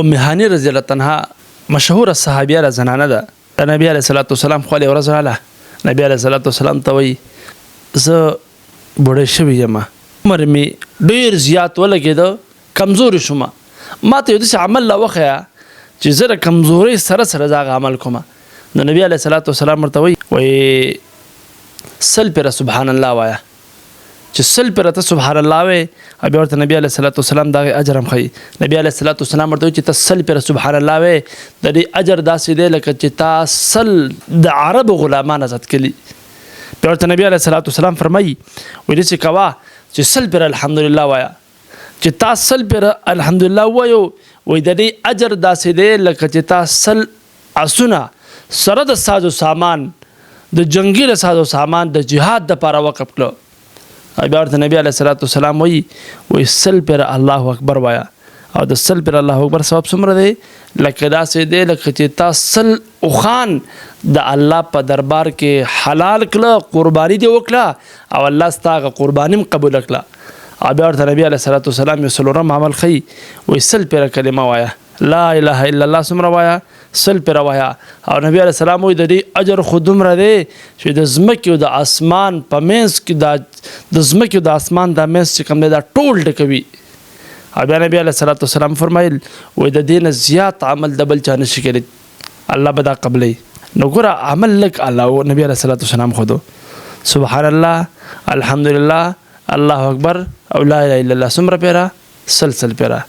ام هاني رضی الله عنها مشهور صحابیه زنانه ده. نبی علیه الصلاۃ والسلام خو له ورځ رااله. نبی علیه الصلاۃ والسلام ته وایي زه بوډۍ شوی یم، عمر می ډیر زیات ولګېده، کمزوري شوم. ما ته یو داسې عمل راوښیه چې زه د کمزورۍ سره سره دا عمل کوم. نو نبی علیه الصلاۃ والسلام ورته وایي سل پیره سبحان الله وایه. چې سل پیره ته سبحان الله وایې بیا ورته نبی علیه الصلاۃ والسلام د هغې اجر هم ښیي. نبی علیه الصلاۃ والسلام ورته وایي چې ته سل پیره سبحان الله وایې د دې اجر داسې دی لکه چې تا سل د عربو غلامان آزاد کړي. بیا ورته نبی علیه الصلاۃ والسلام فرمایي وایي داسې کوه چې سل پیره الحمدلله وایه. چې تا سل پیره الحمدلله ووایو وایي د دې اجر داسې دی لکه چې تا سل آسونه سره د ساز و سامان د جنگي د ساز و سامان د جهاد دپاره وقف کړه. بیا ورته نبی علیه الصلاۃ والسلام وایي سل پیره الله اکبر وایه. او د سل پیره الله اکبر ثواب څومره دی؟ لکه داسې دی لکه چې تا سل اوښان د الله په دربار کې حلال کړه، قرباني دې وکړه او الله ستا هغه قرباني هم قبوله کړه. او بیا ورته نبی علیه الصلاۃ والسلام یو څلورم عمل ښیي وایي سل پیره کلمه وایه، لا اله الا الله څومره وایه؟ سل پیره وایه. او نبی علیه السلام وایي د دې اجر خو دومره دی چې د ځمکې او د اسمان په منځ کې د ځمکې او د اسمان دا منځ چې کوم دی دا ټول ډکوي. او بیا نبی علیه الصلاۃ والسلام فرمایل وایي د دې نه زیات عمل د بل چا نشي کولی، الله به دا قبلوي. نو ګوره عمل لږ الله نبی علیه الصلاۃ والسلام ښودو. سبحان الله، الحمدلله، الله اکبر او لا اله الا الله څومره پیره؟ سل پیره.